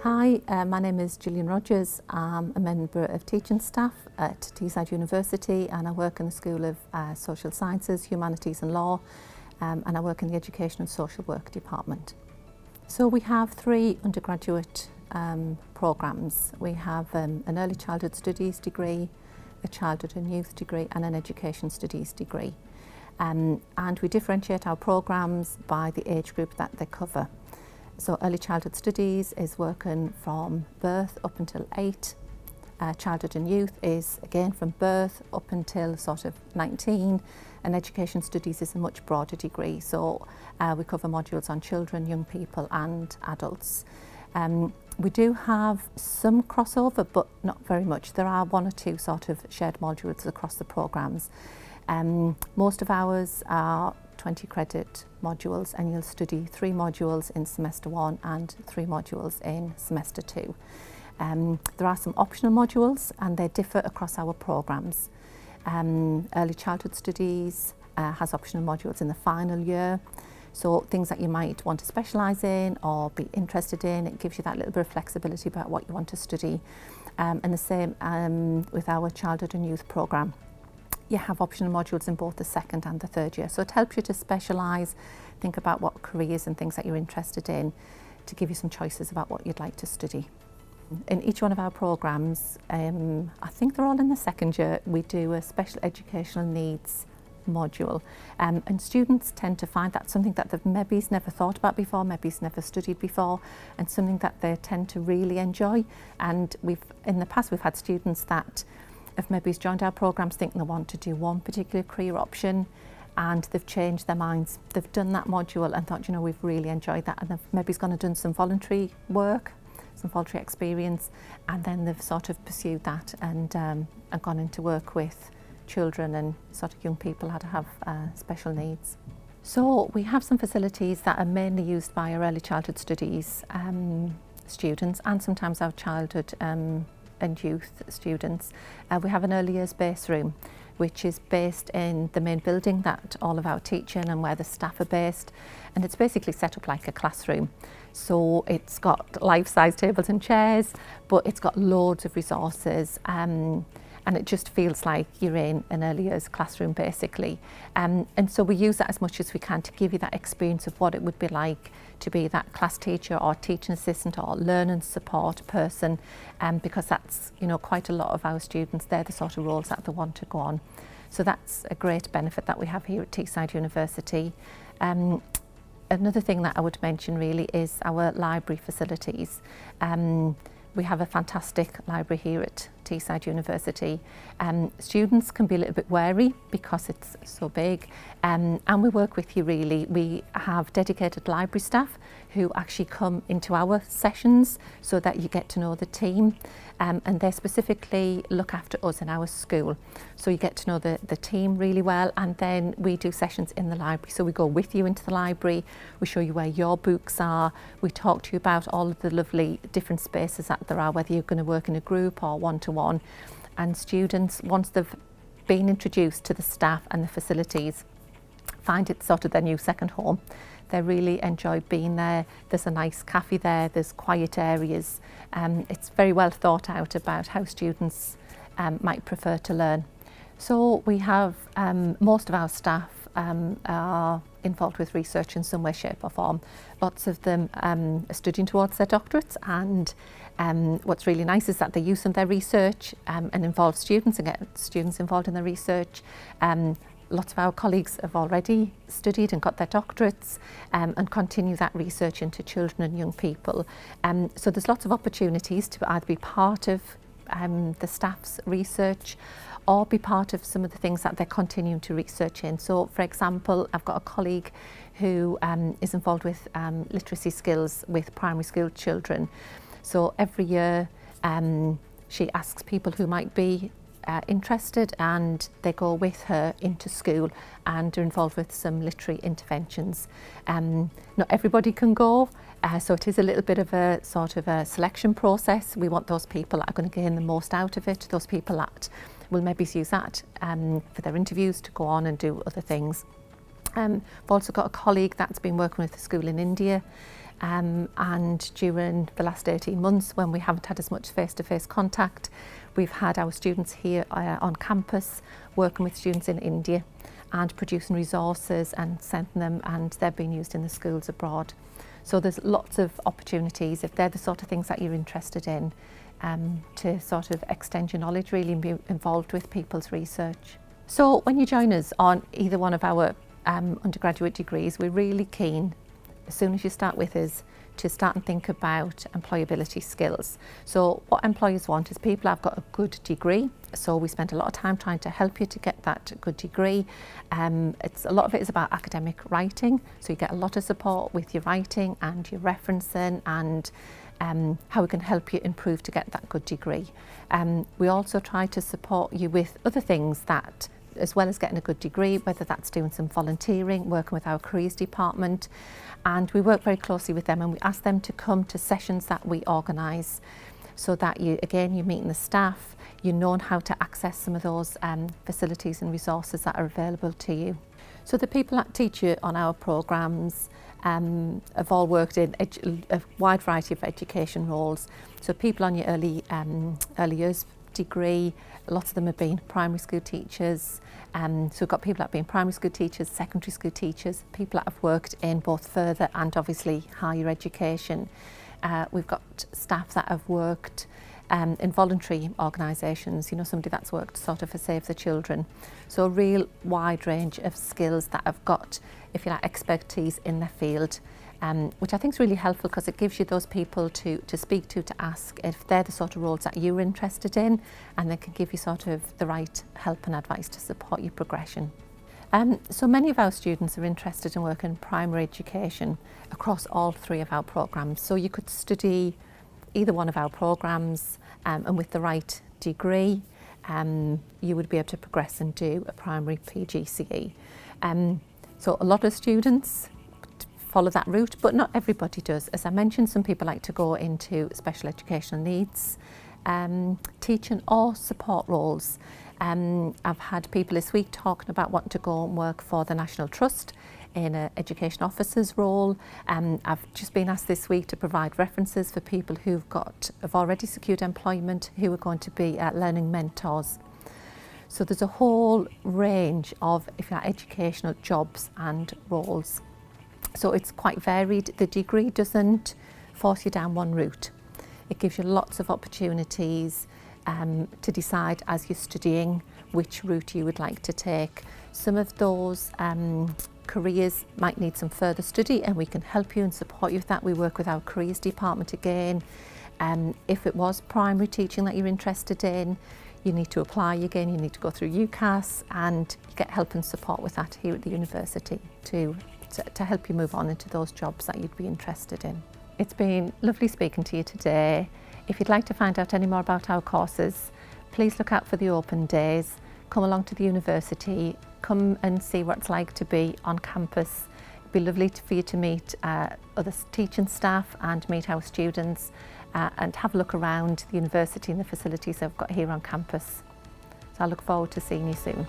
Hi, my name is Gillian Rodgers. I'm a member of teaching staff at Teesside University, and I work in the School of Social Sciences, Humanities and Law, and I work in the Education and Social Work department. So we have three undergraduate programmes. We have an Early Childhood Studies degree, a Childhood and Youth degree and an Education Studies degree. And we differentiate our programmes by the age group that they cover. So Early Childhood Studies is working from birth up until 8. Childhood and Youth is again from birth up until sort of 19. And Education Studies is a much broader degree. So we cover modules on children, young people and adults. We do have some crossover, but not very much. There are one or two sort of shared modules across the programmes. Most of ours are 20 credit modules, and you'll study 3 modules in semester 1 and 3 modules in semester 2. There are some optional modules and they differ across our programmes. Early Childhood Studies has optional modules in the final year, so things that you might want to specialise in or be interested in. It gives you that little bit of flexibility about what you want to study. And the same with our Childhood and Youth programme. You have optional modules in both the second and the third year. So it helps you to specialise, think about what careers and things that you're interested in, to give you some choices about what you'd like to study. In each one of our programmes, I think they're all in the second year, we do a special educational needs module. And students tend to find that something that they've maybe never thought about before, maybe never studied before, and something that they tend to really enjoy. And in the past we've had students that have maybe joined our programmes thinking they want to do one particular career option, and they've changed their minds. They've done that module and thought, you know, we've really enjoyed that, and they've maybe gone and done some voluntary work, some voluntary experience, and then they've sort of pursued that and gone into work with children and sort of young people that have special needs. So we have some facilities that are mainly used by our Early Childhood Studies students, and sometimes our childhood and youth students. We have an early years base room, which is based in the main building that all of our teaching and where the staff are based, and it's basically set up like a classroom. So it's got life-size tables and chairs, but it's got loads of resources, and it just feels like you're in an early years classroom basically. And so we use that as much as we can to give you that experience of what it would be like to be that class teacher or teaching assistant or learning support person, because that's, you know, quite a lot of our students, they're the sort of roles that they want to go on. So that's a great benefit that we have here at Teesside University. Another thing that I would mention really is our library facilities. We have a fantastic library here at Teesside University. Students can be a little bit wary because it's so big, and we work with you really. We have dedicated library staff who actually come into our sessions so that you get to know the team, and they specifically look after us in our school. So you get to know the team really well, and then we do sessions in the library. So we go with you into the library, we show you where your books are, we talk to you about all of the lovely different spaces that there are, whether you're going to work in a group or one-to-one. And students, once they've been introduced to the staff and the facilities, find it sort of their new second home. They really enjoy being there. There's a nice cafe there, there's quiet areas. It's very well thought out about how students might prefer to learn. So we have most of our staff are involved with research in some way, shape or form. Lots of them are studying towards their doctorates, and what's really nice is that they use some of their research and involve students and get students involved in their research. Lots of our colleagues have already studied and got their doctorates and continue that research into children and young people. So there's lots of opportunities to either be part of the staff's research or be part of some of the things that they're continuing to research in. So for example, I've got a colleague who is involved with literacy skills with primary school children. So every year she asks people who might be interested, and they go with her into school and are involved with some literary interventions. Not everybody can go, so it is a little bit of a sort of a selection process. We want those people that are going to gain the most out of it, those people that will maybe use that for their interviews to go on and do other things. I've also got a colleague that's been working with a school in India and during the last 18 months, when we haven't had as much face-to-face contact, we've had our students here on campus working with students in India and producing resources and sending them, and they're being used in the schools abroad. So there's lots of opportunities, if they're the sort of things that you're interested in, to sort of extend your knowledge really and be involved with people's research. So when you join us on either one of our undergraduate degrees, we're really keen, as soon as you start with us, to start and think about employability skills. So what employers want is people who've got a good degree. So we spend a lot of time trying to help you to get that good degree. A lot of it is about academic writing. So you get a lot of support with your writing and your referencing and how we can help you improve to get that good degree. We also try to support you with other things that, as well as getting a good degree, whether that's doing some volunteering, working with our careers department, and we work very closely with them and we ask them to come to sessions that we organise so that you're meeting the staff, you know how to access some of those facilities and resources that are available to you. So the people that teach you on our programmes have all worked in a wide variety of education roles. So people on your early years degree, lots of them have been primary school teachers. So we've got people that have been primary school teachers, secondary school teachers, people that have worked in both further and obviously higher education. We've got staff that have worked in voluntary organisations, somebody that's worked sort of for Save the Children. So a real wide range of skills that have got, if you like, expertise in their field, which I think is really helpful because it gives you those people to speak to ask if they're the sort of roles that you're interested in, and they can give you sort of the right help and advice to support your progression. So many of our students are interested in working in primary education across all three of our programmes. So you could study either one of our programmes and with the right degree you would be able to progress and do a primary PGCE. So a lot of students follow that route, but not everybody does. As I mentioned, some people like to go into special educational needs, teaching or support roles. I've had people this week talking about wanting to go and work for the National Trust in an education officer's role. I've just been asked this week to provide references for people have already secured employment who are going to be learning mentors. So there's a whole range of, if you like, educational jobs and roles. So it's quite varied. The degree doesn't force you down one route. It gives you lots of opportunities to decide as you're studying which route you would like to take. Some of those careers might need some further study and we can help you and support you with that. We work with our careers department again. If it was primary teaching that you're interested in, you need to apply again, you need to go through UCAS, and you get help and support with that here at the university to help you move on into those jobs that you'd be interested in. It's been lovely speaking to you today. If you'd like to find out any more about our courses, please look out for the open days. Come along to the university, come and see what it's like to be on campus. It'd be lovely for you to meet other teaching staff and meet our students and have a look around the university and the facilities they've got here on campus. So I look forward to seeing you soon.